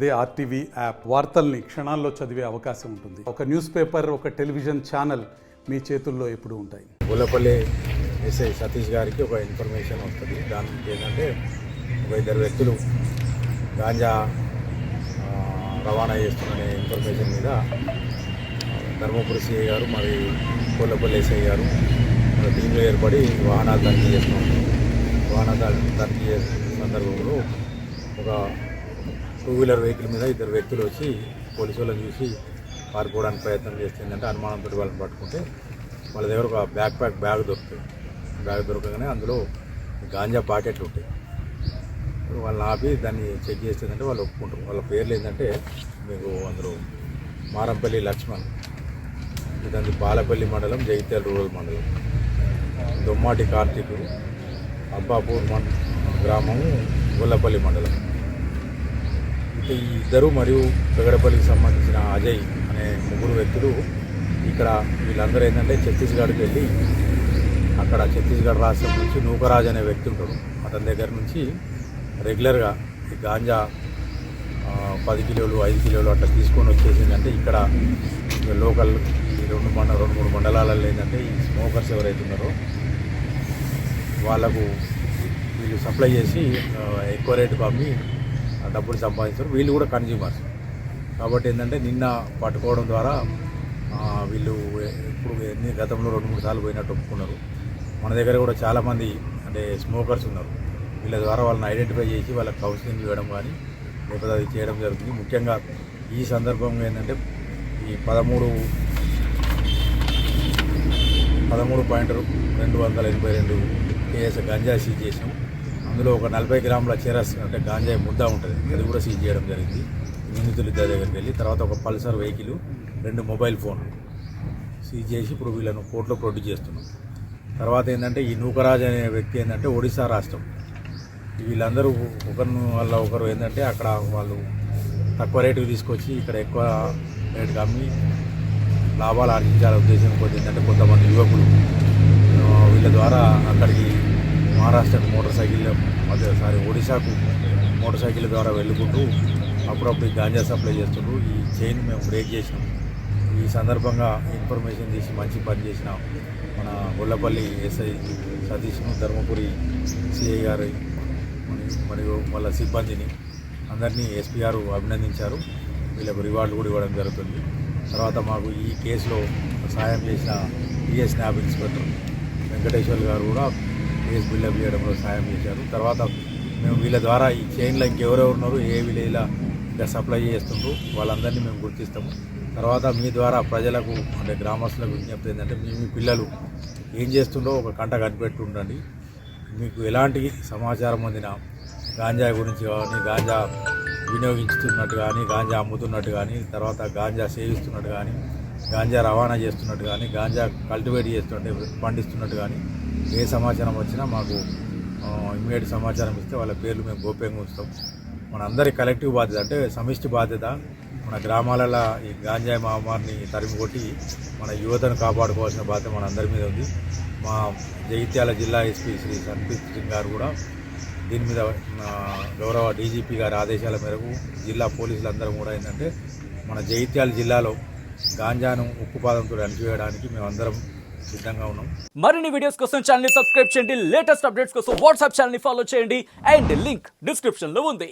అదే RTV app వార్తల్ని క్షణాల్లో చదివే అవకాశం ఉంటుంది. ఒక న్యూస్ పేపర్, ఒక టెలివిజన్ ఛానల్ మీ చేతుల్లో ఎప్పుడూ ఉంటాయి. గొల్లపల్లి ఎస్ఐ సతీష్ గారికి ఒక ఇన్ఫర్మేషన్ వస్తుంది. దానికి ఏంటంటే ఒక ఇద్దరు వ్యక్తులు గాంజా రవాణా చేస్తున్న ఇన్ఫర్మేషన్ మీద ధర్మపురి సిఐ గారు మరి గొల్లపల్లి ఎస్ఐ గారు మన టీంలో ఏర్పడి వాహనాలు తనిఖీ చేస్తున్నాం. వాహనాలు తనిఖీ చేసే సందర్భంలో ఒక 2-వీలర్ వెహికల్ మీద ఇద్దరు వ్యక్తులు వచ్చి పోలీసు వాళ్ళని చూసి పారిపోవడానికి ప్రయత్నం చేస్తుందంటే అనుమానంతో వాళ్ళని పట్టుకుంటే వాళ్ళ దగ్గర ఒక బ్యాగ్ దొరుకుతుంది. బ్యాగ్ దొరకగానే అందులో గాంజా పాకెట్లు ఉంటాయి. వాళ్ళని ఆపి దాన్ని చెక్ చేస్తుందంటే వాళ్ళు ఒప్పుకుంటారు. వాళ్ళ పేర్లు ఏంటంటే మీకు అందులో మారంపల్లి లక్ష్మణ్, ఇదంతా బాలపల్లి మండలం, జగిత్యాల రూరల్ మండలం, దొమ్మాటి కార్తీకు, అబ్బాపూర్ గ్రామము, గొల్లపల్లి మండలం. ఈ ఇద్దరు మరియు పెగడపల్లికి సంబంధించిన అజయ్ అనే ముగ్గురు వ్యక్తులు ఇక్కడ వీళ్ళందరూ ఏంటంటే ఛత్తీస్గఢ్కి వెళ్ళి అక్కడ ఛత్తీస్గఢ్ రాష్ట్రం నుంచి నూకరాజ్ అనే వ్యక్తి ఉంటాడు. అతని దగ్గర నుంచి రెగ్యులర్గా ఈ గాంజా 10 కిలోలు 5 కిలోలు అట్లా తీసుకొని వచ్చేసిందంటే ఇక్కడ లోకల్ ఈ 2-3 మండలాలలో ఏంటంటే ఈ స్మోకర్స్ ఎవరైతే ఉన్నారో వాళ్ళకు వీళ్ళు సప్లై చేసి ఎక్కువ రేటుకు అమ్మి డబ్బులు సంపాదించారు. వీళ్ళు కూడా కన్జ్యూమర్స్ కాబట్టి ఏంటంటే నిన్న పట్టుకోవడం ద్వారా వీళ్ళు ఇప్పుడు గతంలో 2-3 సార్లు పోయినట్టు ఒప్పుకున్నారు. మన దగ్గర కూడా చాలామంది అంటే స్మోకర్స్ ఉన్నారు. వీళ్ళ ద్వారా వాళ్ళని ఐడెంటిఫై చేసి వాళ్ళకి కౌన్సిలింగ్ ఇవ్వడం కానీ లేకపోతే అది చేయడం జరుగుతుంది. ముఖ్యంగా ఈ సందర్భంగా ఏంటంటే ఈ 13.282 కేఎస్ గంజా సీజ్ చేసాం. అందులో ఒక 40 గ్రాముల చెరస్ అంటే గాంజా ముద్ద ఉంటుంది, అది కూడా సీజ్ చేయడం జరిగింది నిందితులు ఇద్దరి దగ్గరికి వెళ్ళి. తర్వాత ఒక పల్సర్ వెహికల్, 2 మొబైల్ ఫోన్లు సీజ్ చేసి ఇప్పుడు వీళ్ళను కోర్టులో ప్రొడ్యూస్ చేస్తున్నాం. తర్వాత ఏంటంటే ఈ నూకరాజ్ అనే వ్యక్తి ఏంటంటే ఒడిశా రాష్ట్రం. వీళ్ళందరూ ఒకరు ఏంటంటే అక్కడ వాళ్ళు తక్కువ రేటుకి తీసుకొచ్చి ఇక్కడ ఎక్కువ రేటుకి అమ్మి లాభాలు ఆర్జించాలనే ఉద్దేశం కొద్ది ఏంటంటే కొంతమంది యువకులు వీళ్ళ ద్వారా అక్కడికి మహారాష్ట్రకు ఒడిశాకు మోటార్ సైకిల్ ద్వారా వెళ్ళుకుంటూ అప్పుడప్పుడు ఈ గాంజా సప్లై చేస్తుండ్రు. ఈ చైన్ మేము బ్రేక్ చేసినాం. ఈ సందర్భంగా ఇన్ఫర్మేషన్ తీసి మంచి పని చేసిన మన గొల్లపల్లి ఎస్ఐ సతీష్ను, ధర్మపురి సిఐ గారు మరియు వాళ్ళ సిబ్బందిని అందరినీ ఎస్పీ గారు అభినందించారు. వీళ్ళకు రివార్డు కూడా ఇవ్వడం జరుగుతుంది. తర్వాత మాకు ఈ కేసులో సాయం చేసిన టీఎస్ న్యాబ్ ఇన్స్పెక్టర్ వెంకటేశ్వర్ గారు కూడా కేసు బిల్డప్ చేయడంలో సాయం చేశారు. తర్వాత మేము వీళ్ళ ద్వారా ఈ చైన్లో ఇంకెవరెవరు ఉన్నారు, ఏ విలేజ్లో ఇంకా సప్లై చేస్తుండ్రు వాళ్ళందరినీ మేము గుర్తిస్తాము. తర్వాత మీ ద్వారా ప్రజలకు అంటే గ్రామస్తులకు విజ్ఞప్తి ఏంటంటే మీ పిల్లలు ఏం చేస్తుండో ఒక కంట కనిపెట్టి ఉండండి. మీకు ఎలాంటి సమాచారం అందిన గాంజా గురించి కానీ, గాంజా వినియోగించుతున్నట్టు కానీ, గాంజా అమ్ముతున్నట్టు కానీ, తర్వాత గాంజా సేవిస్తున్నట్టు కానీ, గాంజా రవాణా చేస్తున్నట్టు కానీ, గాంజా కల్టివేట్ చేస్తున్నట్టు పండిస్తున్నట్టు కానీ ఏ సమాచారం వచ్చినా మాకు ఇమ్మీడియట్ సమాచారం ఇస్తే వాళ్ళ పేర్లు మేము గోప్యంగా ఉంచుతాం. మన అందరి కలెక్టివ్ బాధ్యత అంటే సమిష్టి బాధ్యత. మన గ్రామాలలో ఈ గాంజా మహమ్మారిని తరిమి కొట్టి మన యువతను కాపాడుకోవాల్సిన బాధ్యత మన అందరి మీద ఉంది. మా జగిత్యాల జిల్లా ఎస్పీ శ్రీ సంపీత్ సింగ్ గారు కూడా దీని మీద గౌరవ డీజీపీ గారి ఆదేశాల మేరకు జిల్లా పోలీసులందరం కూడా ఏంటంటే మన జగిత్యాల జిల్లాలో గాంజాను ఉక్కుపాదంతో అణిచివేయడానికి మేమందరం సిద్ధంగా ఉన్నాం. మరిన్ని వీడియోస్ కోసం ఛానల్ ని సబ్స్క్రైబ్ చేయండి. లేటెస్ట్ అప్డేట్స్ కోసం వాట్సాప్ ఛానల్ ని ఫాలో చేయండి. అండ్ లింక్ డిస్క్రిప్షన్ లో ఉంది.